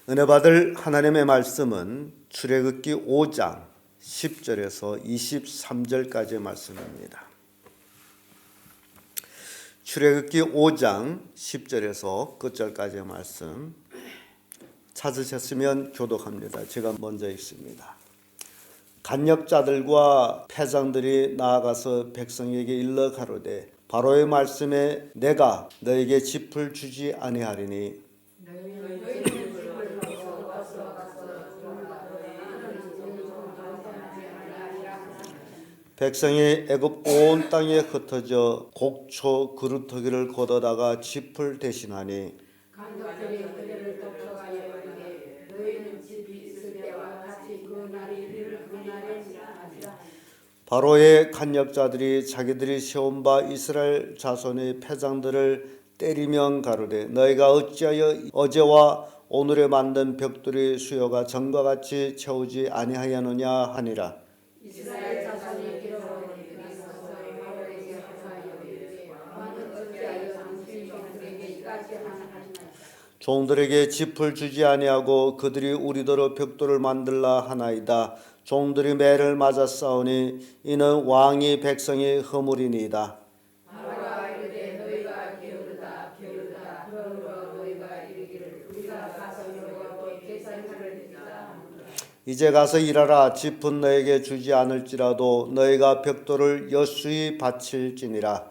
은혜 받을 하나님의 말씀은 출애굽기 5장 10절에서 23절까지의 말씀입니다. 출애굽기 5장 10절에서 끝절까지의 말씀 찾으셨으면 교독합니다. 제가 먼저 읽습니다. 간역자들과 패장들이 나아가서 백성에게 일러 가로되 바로의 말씀에 내가 너에게 짚을 주지 아니하리니 백성이 애굽 온 땅에 흩어져 곡초 그루터기를 걷어다가 짚을 대신하니 간격들이 그들을 독촉하여 이르되 너희는 집이 있을 때와 같이 그 날이 이를 그 날이니라 하시라. 바로의 간역자들이 자기들이 세운 바 이스라엘 자손의 패장들을 때리면 가로되 너희가 어찌하여 어제와 오늘에 만든 벽돌의 수요가 전과 같이 채우지 아니하였느냐 하니라. 이스라엘 자손이 기록하니 그리스도 바로에게 하사하여 이르되 너는 어찌하여 당신 종들에게 이같이 하나이까. 종들에게 짚을 주지 아니하고 그들이 우리더러 벽돌을 만들라 하나이다. 종들이 매를 맞아 싸우니 이는 왕이 백성이 허물이니이다. 바로가 이르되 너희가 게으르다 그러므로 너희가 이르기를 우리가 가서 여호와께 제사하리이다. 이제 가서 일하라. 짚은 너에게 주지 않을지라도 너희가 벽돌을 여수히 바칠지니라.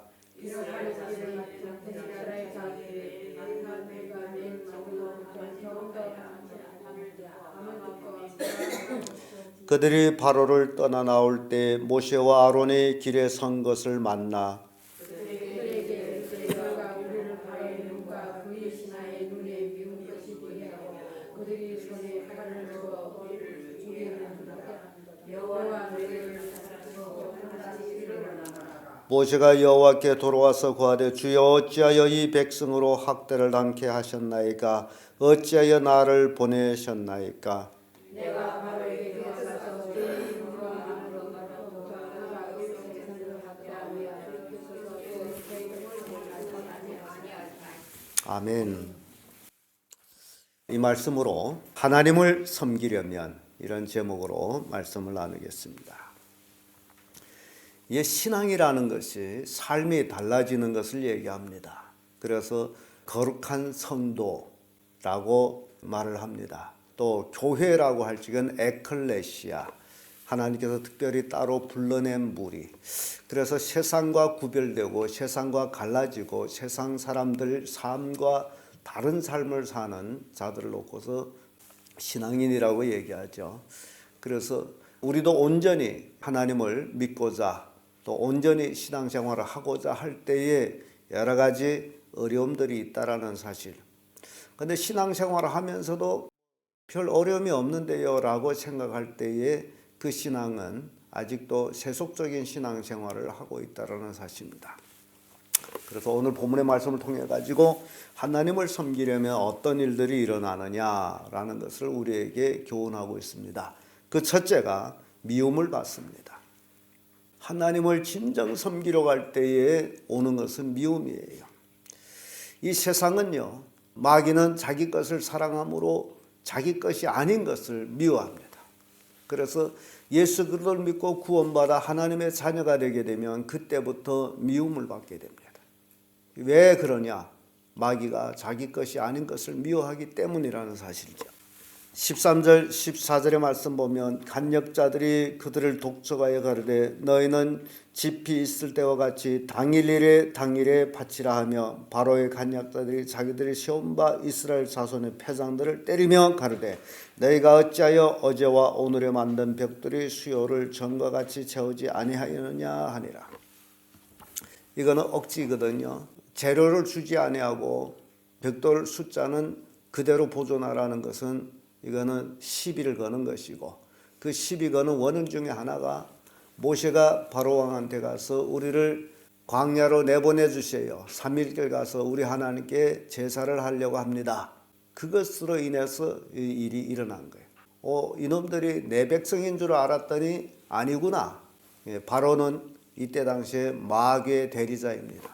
그들이 바로를 떠나 나올 때 모세와 아론이 길에 선 것을 만나 그들에게 여호와가 우리를 바로의 눈과 그의 신하의 눈에 미운 것이니 하고 그들이 손에 칼을 들어 우리를 죽이려는도다. 여호와 너희를 사랑하시고 다시 일어나라. 모세가 여호와께 돌아와서 구하되 주여 어찌하여 이 백성으로 학대를 당케 하셨나이까 어찌하여 나를 보내셨나이까. 내가 바로에게 되어서 너희 인간으로 너가 의롭게 학대하며 아멘. 이 말씀으로 하나님을 섬기려면 이런 제목으로 말씀을 나누겠습니다. 이 신앙이라는 것이 삶이 달라지는 것을 얘기합니다. 그래서 거룩한 성도라고 말을 합니다. 또 교회라고 할 적은 에클레시아, 하나님께서 특별히 따로 불러낸 무리. 그래서 세상과 구별되고 세상과 갈라지고 세상 사람들 삶과 다른 삶을 사는 자들을 놓고서 신앙인이라고 얘기하죠. 그래서 우리도 온전히 하나님을 믿고자 또 온전히 신앙생활을 하고자 할 때에 여러 가지 어려움들이 있다라는 사실. 그런데 신앙생활을 하면서도 별 어려움이 없는데요 라고 생각할 때에 그 신앙은 아직도 세속적인 신앙생활을 하고 있다는 사실입니다. 그래서 오늘 본문의 말씀을 통해 가지고 하나님을 섬기려면 어떤 일들이 일어나느냐라는 것을 우리에게 교훈하고 있습니다. 그 첫째가 미움을 받습니다. 하나님을 진정 섬기려고 할 때에 오는 것은 미움이에요. 이 세상은요, 마귀는 자기 것을 사랑함으로 자기 것이 아닌 것을 미워합니다. 그래서 예수 그리스도를 믿고 구원받아 하나님의 자녀가 되게 되면 그때부터 미움을 받게 됩니다. 왜 그러냐? 마귀가 자기 것이 아닌 것을 미워하기 때문이라는 사실이죠. 13절 14절의 말씀 보면 간역자들이 그들을 독촉하여 가르되 너희는 집이 있을 때와 같이 당일에 바치라 하며 바로의 간역자들이 자기들이 세운 바 이스라엘 자손의 패장들을 때리며 가르되 너희가 어찌하여 어제와 오늘에 만든 벽돌의 수요를 전과 같이 채우지 아니하였느냐 하니라. 이거는 억지거든요. 재료를 주지 아니하고 벽돌 숫자는 그대로 보존하라는 것은 이거는 시비를 거는 것이고 그 시비 거는 원인 중에 하나가 모세가 바로 왕한테 가서 우리를 광야로 내보내 주세요. 3일길 가서 우리 하나님께 제사를 하려고 합니다. 그것으로 인해서 이 일이 일어난 거예요. 이놈들이 내 백성인 줄 알았더니 아니구나. 바로는 이때 당시에 마귀의 대리자입니다.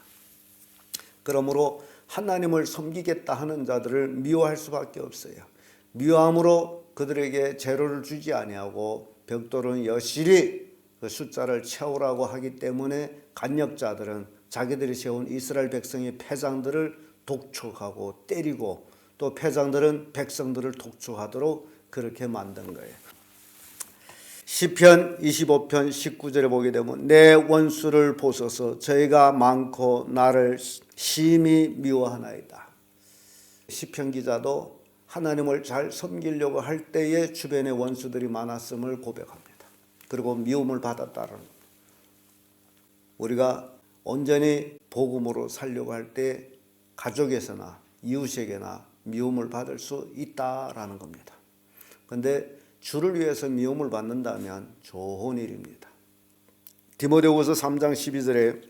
그러므로 하나님을 섬기겠다 하는 자들을 미워할 수밖에 없어요. 미워함으로 그들에게 재료를 주지 아니하고 벽돌은 여실히 그 숫자를 채우라고 하기 때문에 간역자들은 자기들이 세운 이스라엘 백성의 패장들을 독촉하고 때리고 또 패장들은 백성들을 독촉하도록 그렇게 만든 거예요. 시편 25편 19절에 보게 되면 내 원수를 보소서 저희가 많고 나를 심히 미워하나이다. 시편 기자도 하나님을 잘 섬기려고 할 때에 주변에 원수들이 많았음을 고백합니다. 그리고 미움을 받았다는 겁니다. 우리가 온전히 복음으로 살려고 할 때 가족에서나 이웃에게나 미움을 받을 수 있다라는 겁니다. 그런데 주를 위해서 미움을 받는다면 좋은 일입니다. 디모데후서 3장 12절에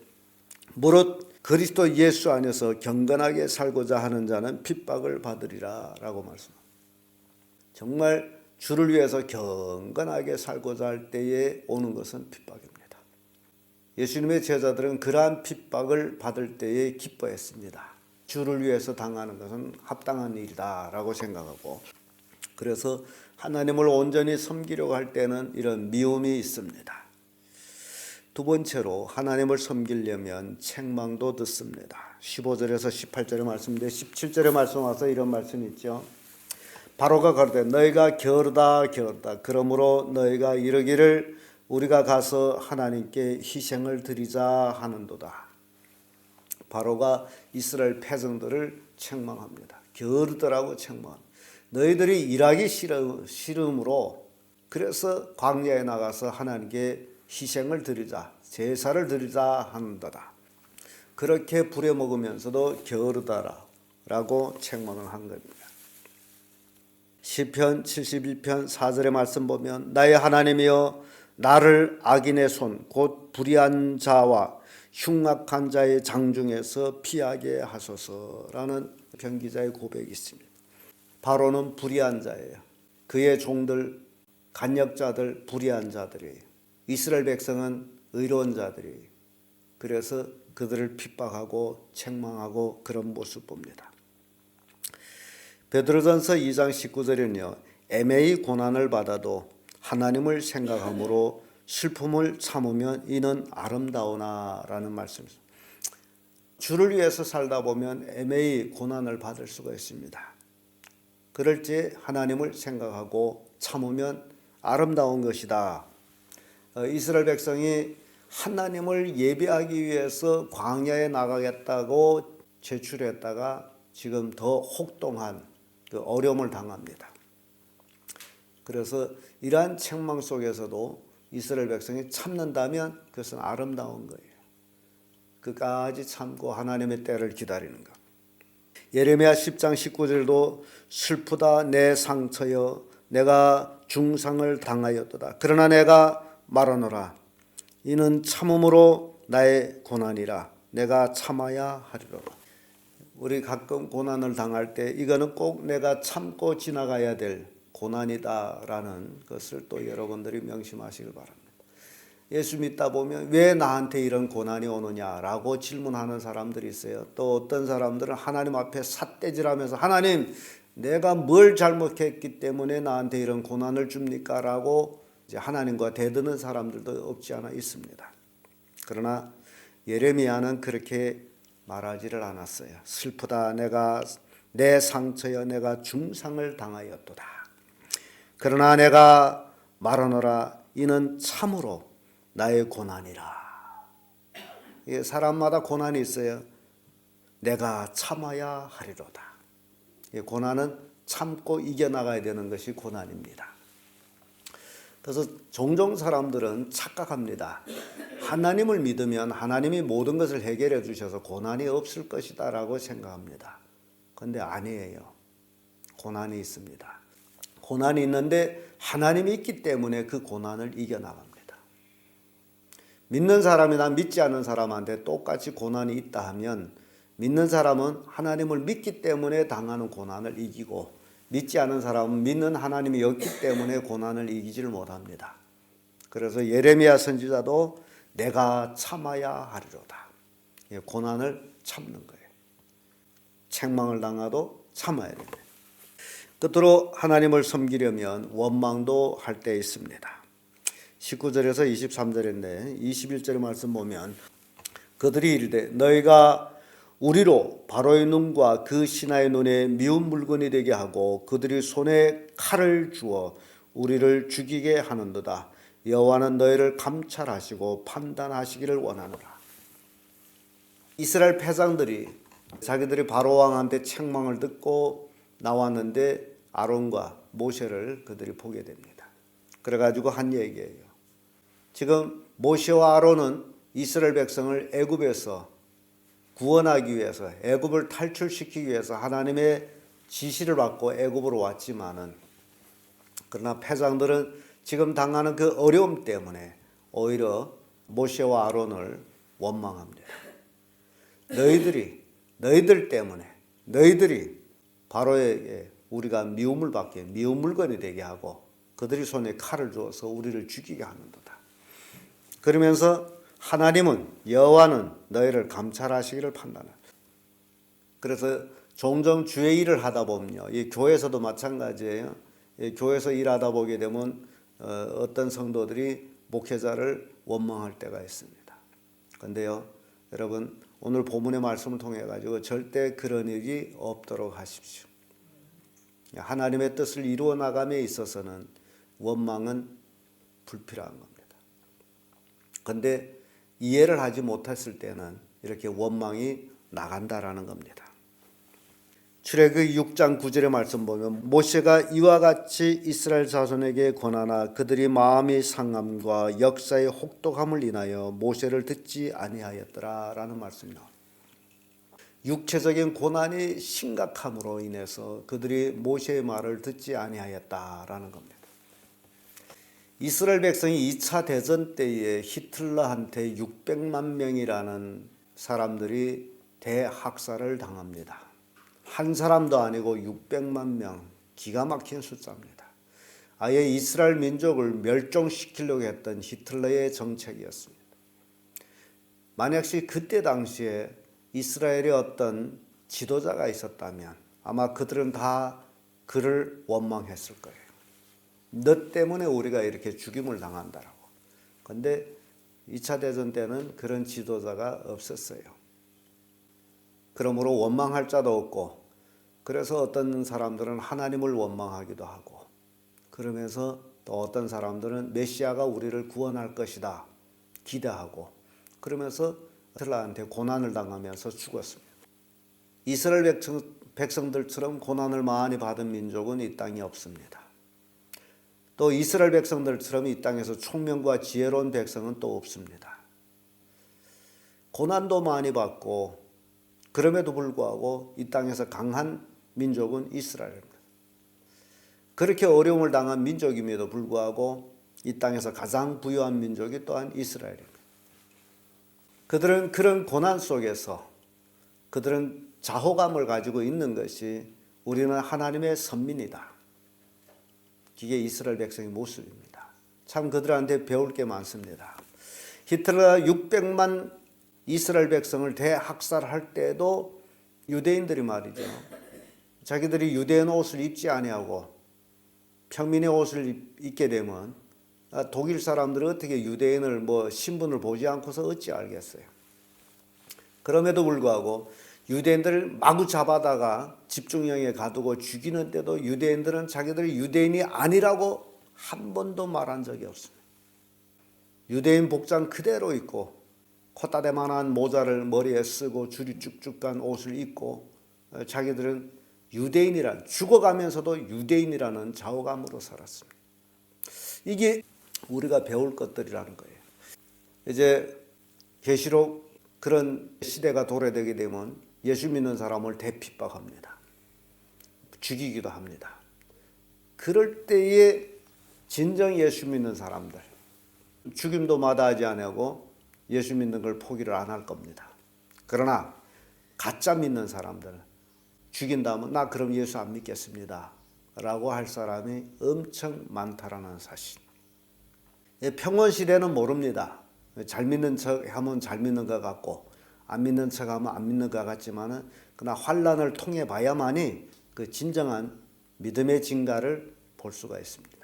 무릇 그리스도 예수 안에서 경건하게 살고자 하는 자는 핍박을 받으리라 라고 말씀합니다. 정말 주를 위해서 경건하게 살고자 할 때에 오는 것은 핍박입니다. 예수님의 제자들은 그러한 핍박을 받을 때에 기뻐했습니다. 주를 위해서 당하는 것은 합당한 일이다 라고 생각하고, 그래서 하나님을 온전히 섬기려고 할 때는 이런 미움이 있습니다. 두 번째로 하나님을 섬기려면 책망도 듣습니다. 15절에서 18절의 말씀인데 17절의 말씀 와서 이런 말씀이 있죠. 바로가 가로되 너희가 게으르다 게으르다 그러므로 너희가 이르기를 우리가 가서 하나님께 희생을 드리자 하는도다. 바로가 이스라엘 패정들을 책망합니다. 게으르더라고 책망합니다. 너희들이 일하기 싫음으로 그래서 광야에 나가서 하나님께 희생을 드리자, 제사를 드리자 하는도다. 그렇게 부려먹으면서도 게으르다라고 책망을 한 겁니다. 시편 71편 4절의 말씀 보면 나의 하나님이여 나를 악인의 손 곧 불의한 자와 흉악한 자의 장중에서 피하게 하소서라는 편기자의 고백이 있습니다. 바로는 불의한 자예요. 그의 종들 간역자들 불의한 자들이에요. 이스라엘 백성은 의로운 자들이에요. 그래서 그들을 핍박하고 책망하고 그런 모습 봅니다. 베드로전서 2장 19절에는요. 애매히 고난을 받아도 하나님을 생각함으로 슬픔을 참으면 이는 아름다우나라는 말씀입니다. 주를 위해서 살다 보면 애매히 고난을 받을 수가 있습니다. 그럴 때 하나님을 생각하고 참으면 아름다운 것이다. 이스라엘 백성이 하나님을 예배하기 위해서 광야에 나가겠다고 제출했다가 지금 더 혹독한 그 어려움을 당합니다. 그래서 이러한 책망 속에서도 이스라엘 백성이 참는다면 그것은 아름다운 거예요. 끝까지 참고 하나님의 때를 기다리는 것. 예레미야 10장 19절도 슬프다 내 상처여 내가 중상을 당하였도다. 그러나 내가 말하노라 이는 참음으로 나의 고난이라 내가 참아야 하리로라. 우리 가끔 고난을 당할 때 이거는 꼭 내가 참고 지나가야 될 고난이다라는 것을 또 여러분들이 명심하시길 바랍니다. 예수 믿다 보면 왜 나한테 이런 고난이 오느냐라고 질문하는 사람들이 있어요. 또 어떤 사람들은 하나님 앞에 삿대질하면서 하나님 내가 뭘 잘못했기 때문에 나한테 이런 고난을 줍니까? 라고 이제 하나님과 대드는 사람들도 없지 않아 있습니다. 그러나 예레미야는 그렇게 말하지를 않았어요. 슬프다 내가 내 상처여 내가 중상을 당하였도다. 그러나 내가 말하노라 이는 참으로 나의 고난이라. 사람마다 고난이 있어요. 내가 참아야 하리로다. 고난은 참고 이겨나가야 되는 것이 고난입니다. 그래서 종종 사람들은 착각합니다. 하나님을 믿으면 하나님이 모든 것을 해결해 주셔서 고난이 없을 것이다 라고 생각합니다. 그런데 아니에요. 고난이 있습니다. 고난이 있는데 하나님이 있기 때문에 그 고난을 이겨나갑니다. 믿는 사람이나 믿지 않는 사람한테 똑같이 고난이 있다 하면 믿는 사람은 하나님을 믿기 때문에 당하는 고난을 이기고 믿지 않은 사람은 믿는 하나님이 없기 때문에 고난을 이기지를 못합니다. 그래서 예레미야 선지자도 내가 참아야 하리로다. 고난을 참는 거예요. 책망을 당하도 참아야 됩니다. 끝으로 하나님을 섬기려면 원망도 할 때 있습니다. 19절에서 23절인데 21절의 말씀 보면 그들이 이르되 너희가 우리로 바로의 눈과 그 신하의 눈에 미운 물건이 되게 하고 그들이 손에 칼을 주어 우리를 죽이게 하는도다. 여호와는 너희를 감찰하시고 판단하시기를 원하노라. 이스라엘 패장들이 자기들이 바로 왕한테 책망을 듣고 나왔는데 아론과 모세를 그들이 보게 됩니다. 그래가지고 한 얘기예요. 지금 모세와 아론은 이스라엘 백성을 애굽에서 구원하기 위해서, 애굽을 탈출시키기 위해서 하나님의 지시를 받고 애굽으로 왔지만은, 그러나 패장들은 지금 당하는 그 어려움 때문에 오히려 모세와 아론을 원망합니다. 너희들 때문에 너희들이 바로에게 우리가 미움을 받게, 미운 물건이 되게 하고 그들이 손에 칼을 주어서 우리를 죽이게 하는도다. 그러면서 하나님은, 여호와는 너희를 감찰하시기를 판단한다. 그래서 종종 주의 일을 하다 보면요, 이 교회에서도 마찬가지예요. 이 교회에서 일하다 보게 되면 어떤 성도들이 목회자를 원망할 때가 있습니다. 그런데요, 여러분, 오늘 본문의 말씀을 통해 가지고 절대 그런 일이 없도록 하십시오. 하나님의 뜻을 이루어 나감에 있어서는 원망은 불필요한 겁니다. 그런데 이해를 하지 못했을 때는 이렇게 원망이 나간다라는 겁니다. 출애굽기 6장 9절의 말씀 보면 모세가 이와 같이 이스라엘 자손에게 권하나 그들이 마음이 상함과 역사의 혹독함을 인하여 모세를 듣지 아니하였더라라는 말씀이 나옵니다. 육체적인 고난이 심각함으로 인해서 그들이 모세의 말을 듣지 아니하였다라는 겁니다. 이스라엘 백성이 2차 대전 때에 히틀러한테 600만 명이라는 사람들이 대학살을 당합니다. 한 사람도 아니고 600만 명, 기가 막힌 숫자입니다. 아예 이스라엘 민족을 멸종시키려고 했던 히틀러의 정책이었습니다. 만약시 그때 당시에 이스라엘의 어떤 지도자가 있었다면 아마 그들은 다 그를 원망했을 거예요. 너 때문에 우리가 이렇게 죽임을 당한다라고. 그런데 2차 대전 때는 그런 지도자가 없었어요. 그러므로 원망할 자도 없고, 그래서 어떤 사람들은 하나님을 원망하기도 하고, 그러면서 또 어떤 사람들은 메시아가 우리를 구원할 것이다 기대하고, 그러면서 히틀러한테 고난을 당하면서 죽었습니다. 이스라엘 백성들처럼 고난을 많이 받은 민족은 이 땅에 없습니다. 또 이스라엘 백성들처럼 이 땅에서 총명과 지혜로운 백성은 또 없습니다. 고난도 많이 받고 그럼에도 불구하고 이 땅에서 강한 민족은 이스라엘입니다. 그렇게 어려움을 당한 민족임에도 불구하고 이 땅에서 가장 부유한 민족이 또한 이스라엘입니다. 그들은 그런 고난 속에서 그들은 자호감을 가지고 있는 것이 우리는 하나님의 선민이다. 이게 이스라엘 백성의 모습입니다. 참 그들한테 배울 게 많습니다. 히틀러가 600만 이스라엘 백성을 대학살할 때도 유대인들이 말이죠, 자기들이 유대인 옷을 입지 아니하고 평민의 옷을 입게 되면 독일 사람들은 어떻게 유대인을 신분을 보지 않고서 어찌 알겠어요. 그럼에도 불구하고 유대인들을 마구 잡아다가 집중형에 가두고 죽이는 때도 유대인들은 자기들이 유대인이 아니라고 한 번도 말한 적이 없습니다. 유대인 복장 그대로 입고 콧다대만한 모자를 머리에 쓰고 줄이 쭉쭉 간 옷을 입고 자기들은 유대인이란, 죽어가면서도 유대인이라는 자오감으로 살았습니다. 이게 우리가 배울 것들이라는 거예요. 이제 계시록 그런 시대가 도래되게 되면 예수 믿는 사람을 대핍박합니다. 죽이기도 합니다. 그럴 때에 진정 예수 믿는 사람들, 죽임도 마다하지 않고 예수 믿는 걸 포기를 안 할 겁니다. 그러나 가짜 믿는 사람들은 죽인다면 나 그럼 예수 안 믿겠습니다 라고 할 사람이 엄청 많다라는 사실. 평원 시대는 모릅니다. 잘 믿는 척 하면 잘 믿는 것 같고 안 믿는 척 하면 안 믿는 것 같지만은 그러나 환란을 통해 봐야만이 그 진정한 믿음의 증가를 볼 수가 있습니다.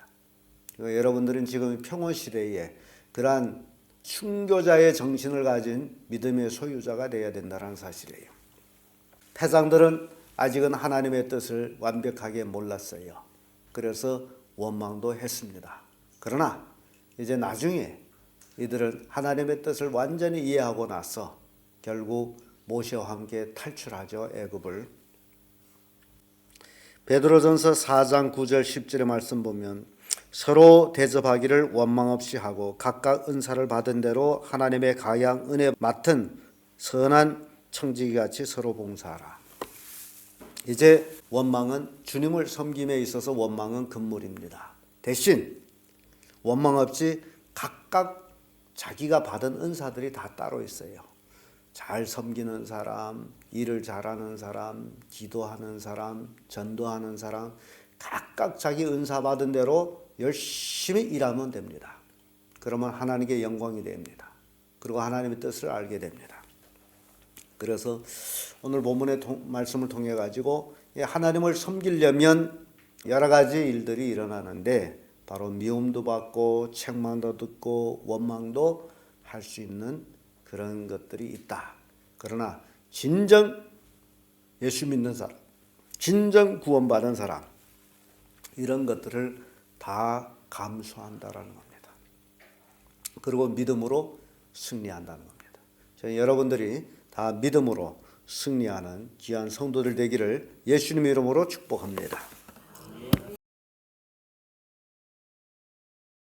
여러분들은 지금 평온 시대에 그러한 순교자의 정신을 가진 믿음의 소유자가 되어야 된다는 사실이에요. 패장들은 아직은 하나님의 뜻을 완벽하게 몰랐어요. 그래서 원망도 했습니다. 그러나 이제 나중에 이들은 하나님의 뜻을 완전히 이해하고 나서 결국 모세와 함께 탈출하죠, 애굽을. 베드로전서 4장 9절 10절의 말씀 보면 서로 대접하기를 원망 없이 하고 각각 은사를 받은 대로 하나님의 가양 은혜 맡은 선한 청지기같이 서로 봉사하라. 이제 원망은 주님을 섬김에 있어서 원망은 금물입니다. 대신 원망 없이 각각 자기가 받은 은사들이 다 따로 있어요. 잘 섬기는 사람, 일을 잘하는 사람, 기도하는 사람, 전도하는 사람, 각각 자기 은사 받은 대로 열심히 일하면 됩니다. 그러면 하나님께 영광이 됩니다. 그리고 하나님의 뜻을 알게 됩니다. 그래서 오늘 본문의 말씀을 통해 가지고 하나님을 섬기려면 여러 가지 일들이 일어나는데 바로 미움도 받고 책망도 듣고 원망도 할 수 있는 그런 것들이 있다. 그러나 진정 예수 믿는 사람, 진정 구원받은 사람, 이런 것들을 다 감수한다라는 겁니다. 그리고 믿음으로 승리한다는 겁니다. 저는 여러분들이 다 믿음으로 승리하는 귀한 성도들 되기를 예수님의 이름으로 축복합니다.